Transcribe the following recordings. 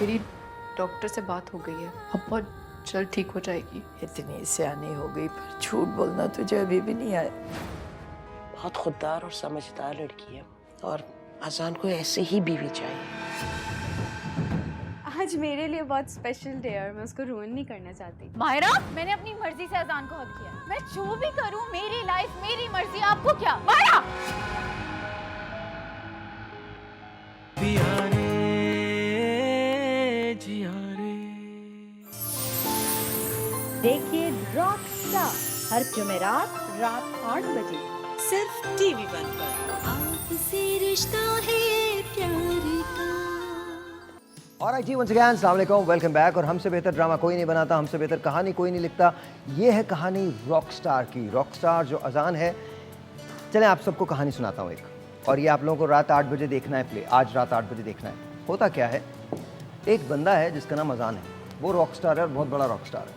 मेरी डॉक्टर से बात हो गई है, अब बहुत जल्द ठीक हो जाएगी। इतनी सियानी हो गई पर झूठ बोलना तुझे अभी भी नहीं आया। बहुत खुददार और समझदार लड़की है और अजान को ऐसे ही बीवी चाहिए। आज मेरे लिए बहुत स्पेशल डे है और मैं उसको रूइन नहीं करना चाहती। मायरा, मैंने अपनी मर्जी से अजान को हक किया। मैं जो भी करूं मेरी लाइफ मेरी मर्जी, आपको क्या? मायरा! देखिए रॉक स्टार हर जुमेरात रात 8 बजे सिर्फ TV1 पर। आपसे रिश्ता है प्यार का। और जी वंस अगेन अस्सलाम वालेकुम, वेलकम बैक। और हमसे बेहतर ड्रामा कोई नहीं बनाता, हमसे बेहतर कहानी कोई नहीं लिखता। ये है कहानी रॉक स्टार की। रॉक स्टार जो अजान है। चलें आप सबको कहानी सुनाता हूँ एक, और ये आप लोगों को रात 8 बजे देखना है प्ले। आज रात 8 बजे देखना है। होता क्या है, एक बंदा है जिसका नाम अजान है। वो रॉक स्टार है और बहुत बड़ा रॉक स्टार है,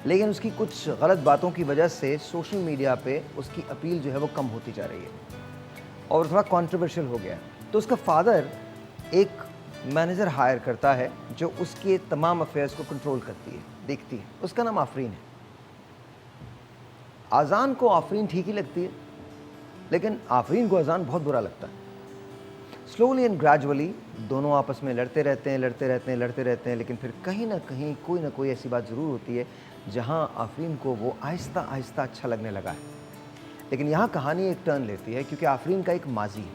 लेकिन उसकी कुछ गलत बातों की वजह से सोशल मीडिया पे उसकी अपील जो है वो कम होती जा रही है और थोड़ा कंट्रोवर्शियल हो गया है। तो उसका फादर एक मैनेजर हायर करता है जो उसके तमाम अफेयर्स को कंट्रोल करती है, देखती है। उसका नाम आफरीन है। अजान को आफरीन ठीक ही लगती है, लेकिन आफरीन को अजान बहुत बुरा लगता है। स्लोली एंड ग्रेजुअली दोनों आपस में लड़ते रहते हैं, लेकिन फिर कहीं ना कहीं कोई ना कोई ऐसी बात ज़रूर होती है जहां आफरीन को वो आहिस्ता आहिस्ता अच्छा लगने लगा है। लेकिन यहाँ कहानी एक टर्न लेती है, क्योंकि आफरीन का एक माजी है।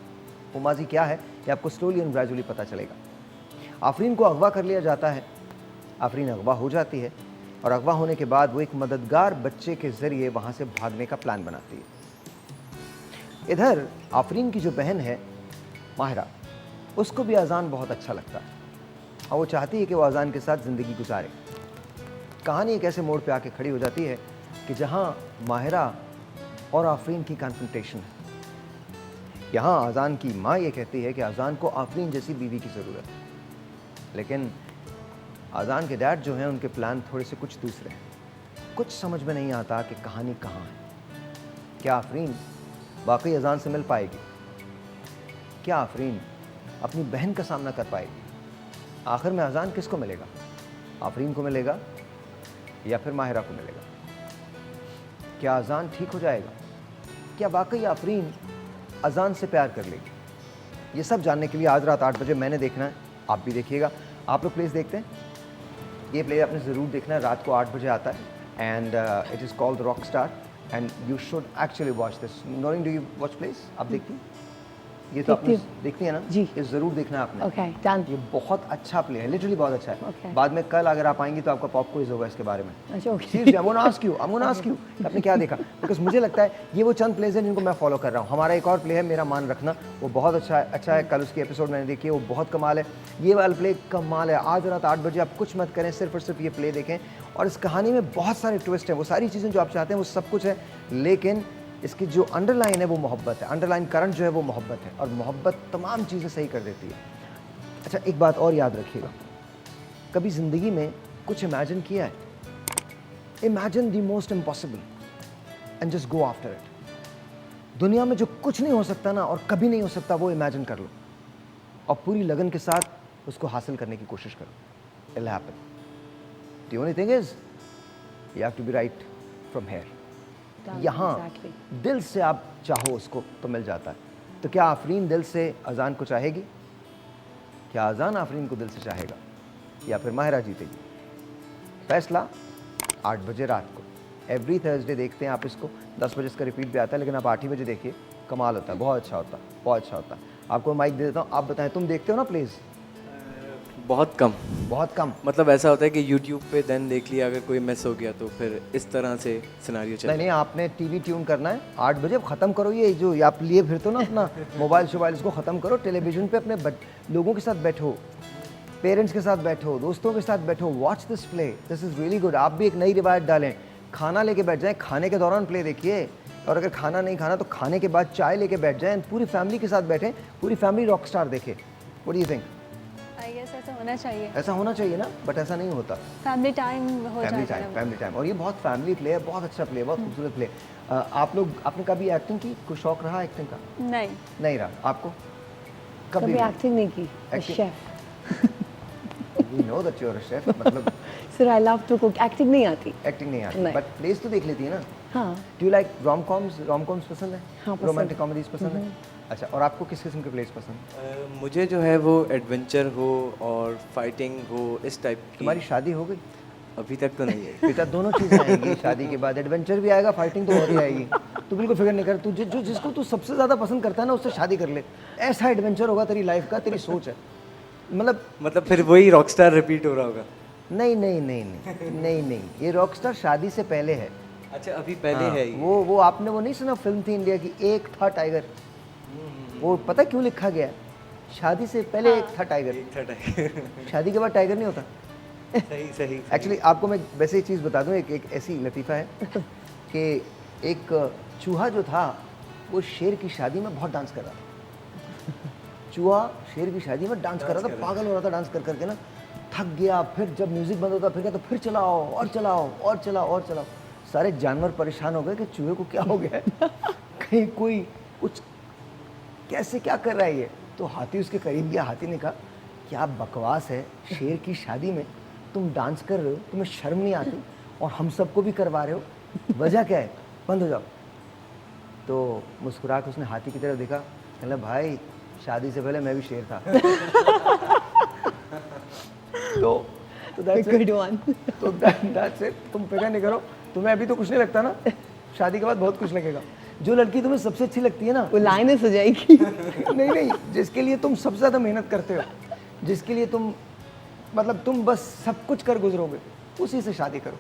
वो माजी क्या है ये आपको स्लोली एंड ग्रेजुअली पता चलेगा। आफरीन को अगवा कर लिया जाता है। आफरीन अगवा हो जाती है और अगवा होने के बाद वो एक मददगार बच्चे के ज़रिए वहाँ से भागने का प्लान बनाती है। इधर आफरीन की जो बहन है माहिरा, उसको भी अजान बहुत अच्छा लगता है और वो चाहती है कि वो अजान के साथ ज़िंदगी गुजारे। कहानी एक ऐसे मोड़ पे आके खड़ी हो जाती है कि जहाँ माहिरा और आफरीन की कन्फ्रंटेशन है। यहाँ अजान की माँ ये कहती है कि अजान को आफरीन जैसी बीवी की ज़रूरत है, लेकिन अजान के डैड जो हैं उनके प्लान थोड़े से कुछ दूसरे हैं। कुछ समझ में नहीं आता कि कहानी कहाँ है। क्या आफरीन वाकई अजान से मिल पाएगी? क्या आफरीन अपनी बहन का सामना कर पाएगी? आखिर में अजान किसको मिलेगा? आफरीन को मिलेगा या फिर माहिरा को मिलेगा? क्या अजान ठीक हो जाएगा? क्या वाकई आफरीन अजान से प्यार कर लेगी? ये सब जानने के लिए आज रात 8 बजे मैंने देखना है, आप भी देखिएगा। आप लोग प्लेस देखते हैं? ये प्ले आपने ज़रूर देखना है। रात को 8 बजे आता है and it is called Rock Star and you should actually watch this. Noreen, do you watch plays? आप देखती हैं? ये तो आपने देखती है ना जी? ये ज़रूर देखना है आपने। Okay done. ये बहुत अच्छा प्ले है, लिटरली बहुत अच्छा है। Okay. बाद में कल अगर आप आएंगी तो आपका पॉप क्विज होगा इसके बारे में। अच्छा okay. Seriously, I'm gonna ask you, आपने क्या देखा? बिकॉज मुझे लगता है ये वो चंद प्लेज हैं जिनको मैं फॉलो कर रहा हूँ। हमारा एक और प्ले है मेरा मान रखना, वो बहुत अच्छा है। कल उसकी एपिसोड मैंने देखी है, वो बहुत कमाल है। ये वाला प्ले कमाल है। आज रात 8 बजे आप कुछ मत करें, सिर्फ और सिर्फ ये प्ले देखें। और इस कहानी में बहुत सारे ट्विस्ट हैं। वो सारी चीज़ें जो आप चाहते हैं वो सब कुछ है, लेकिन इसकी जो अंडरलाइन है वो मोहब्बत है। अंडरलाइन करंट जो है वो मोहब्बत है, और मोहब्बत तमाम चीज़ें सही कर देती है। अच्छा, एक बात और याद रखिएगा, कभी ज़िंदगी में कुछ इमेजिन किया है? Imagine the most impossible and just go after it. दुनिया में जो कुछ नहीं हो सकता ना, और कभी नहीं हो सकता, वो इमेजिन कर लो और पूरी लगन के साथ उसको हासिल करने की कोशिश करो। It will happen. The only thing is you have to be right from here. यहाँ दिल से आप चाहो उसको तो मिल जाता है। तो क्या आफरीन दिल से अजान को चाहेगी? क्या अजान आफरीन को दिल से चाहेगा, या फिर माहिरा जीतेगी? फैसला 8 बजे रात को। एवरी थर्सडे देखते हैं आप इसको। 10 बजे इसका रिपीट भी आता है, लेकिन आप 8 ही बजे देखिए। कमाल होता है, बहुत अच्छा होता है, बहुत अच्छा होता है। आपको माइक दे देता हूँ, आप बताएं, तुम देखते हो ना प्लीज़? बहुत कम। बहुत कम। मतलब ऐसा होता है कि YouTube पे देन देख लिया, अगर कोई मिस हो गया तो फिर इस तरह से सिनेरियो चले। नहीं, आपने टीवी ट्यून करना है 8 बजे। ख़त्म करो ये जो आप लिए फिरते हो ना अपना मोबाइल शोबाइल, इसको ख़त्म करो। टेलीविज़न पे अपने लोगों के साथ बैठो, पेरेंट्स के साथ बैठो, दोस्तों के साथ बैठो। Watch this play, this is really good. आप भी एक नई रिवायत डालें, खाना लेके बैठ जाएं, खाने के दौरान प्ले देखिए। और अगर खाना नहीं खाना तो खाने के बाद चाय लेके बैठ जाएं, पूरी फैमिली के साथ बैठें, पूरी फैमिली रॉक स्टार देखे। What do you think? I guess ऐसा होना चाहिए। ऐसा होना चाहिए ना, बट ऐसा नहीं होता। फैमिली टाइम हो जाता है। Family time. और ये बहुत फैमिली प्ले है, बहुत अच्छा प्ले है, बहुत खूबसूरत प्ले। आप लोग, आपने कभी एक्टिंग की? कोई शौक रहा एक्टिंग का? नहीं रहा। आपको? कभी एक्टिंग नहीं की। Acting- chef we know that you are a chef, मतलब sir I love to cook. Acting नहीं आती। एक्टिंग नहीं आती, नहीं। बट प्लेस तो देख लेती है ना। हाँ डू यू लाइक रोम-कॉम्स पसंद है? हाँ, पसंद रोमांटिक कॉमेडीज पसंद है? अच्छा, और आपको किस किस्म के प्लेस पसंद है? मुझे जो है वो एडवेंचर हो और फाइटिंग हो, इस टाइप की। तुम्हारी शादी हो गई? अभी तक तो नहीं है। बेटा दोनों चीज़ें आएंगी शादी के बाद, एडवेंचर भी आएगा, फाइटिंग तो होती आएगी। तू बिल्कुल फिक्र नहीं कर, तू जिसको तू सबसे ज़्यादा पसंद करता है ना उससे शादी कर ले, ऐसा एडवेंचर होगा तेरी लाइफ का, तेरी सोच है। मतलब फिर वही रॉकस्टार रिपीट हो रहा होगा। नहीं नहीं नहीं नहीं नहीं नहीं, ये रॉकस्टार शादी से पहले है। अच्छा, अभी पहले है ये। वो आपने वो नहीं सुना, फिल्म थी इंडिया की, एक था टाइगर। वो पता क्यों लिखा गया? शादी से पहले एक था टाइगर। एक था टाइगर। शादी के बाद टाइगर नहीं होता। सही सही। एक्चुअली आपको मैं वैसे ही चीज़ बता दूं, एक ऐसी लतीफ़ा है कि एक चूहा जो था वो शेर की शादी में बहुत डांस कर रहा था। चूहा शेर की शादी में डांस कर रहा था, पागल हो रहा था डांस कर करके ना, थक गया। फिर जब म्यूज़िक बंद होता फिर कहता फिर चलाओ और चलाओ और चलाओ और चलाओ। सारे जानवर परेशान हो गए कि चूहे को क्या हो गया है, कहीं कोई कुछ कैसे क्या कर रहा है ये। तो हाथी उसके करीब गया, हाथी ने कहा क्या बकवास है, शेर की शादी में तुम डांस कर रहे हो, तुम्हें शर्म नहीं आती, और हम सबको भी करवा रहे हो, वजह क्या है, बंद हो जाओ। तो मुस्कुरा के उसने हाथी की तरफ देखा, कहला भाई शादी से पहले मैं भी शेर था। तो that's it. Good one. तो that's it. तुम फिक्र नहीं करो, तुम्हें अभी तो कुछ नहीं लगता ना, शादी के बाद बहुत कुछ लगेगा। जो लड़की तुम्हें सबसे अच्छी लगती है ना, वो लाइनें सजाएगी। नहीं नहीं, जिसके लिए तुम सबसे ज़्यादा मेहनत करते हो, जिसके लिए तुम मतलब तुम बस सब कुछ कर गुजरोगे, उसी से शादी करो,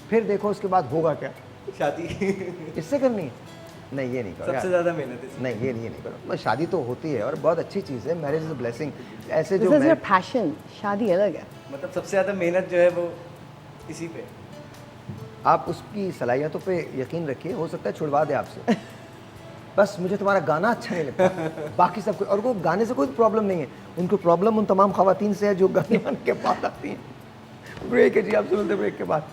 फिर देखो उसके बाद होगा क्या। शादी इससे करनी है? नहीं ये नहीं करो सबसे यार। ज़्यादा मेहनत है। नहीं ये नहीं करो, बस शादी तो होती है और बहुत अच्छी चीज़ है, मैरिज इज़ अ ब्लेसिंग। ऐसे जो दिस इज योर पैशन, शादी अलग है। मतलब सबसे ज़्यादा मेहनत जो है वो इसी पे। आप उसकी सलाहियतों पे यकीन रखिए, हो सकता है छुड़वा दे आपसे। बस मुझे तुम्हारा गाना अच्छा नहीं लगता, बाकी सब और वो गाने से कोई प्रॉब्लम नहीं है, उनको प्रॉब्लम उन तमाम खवातीन से है जो गाने के बाद आती हैं। ब्रेक है जी, आप सुनते ब्रेक के बाद।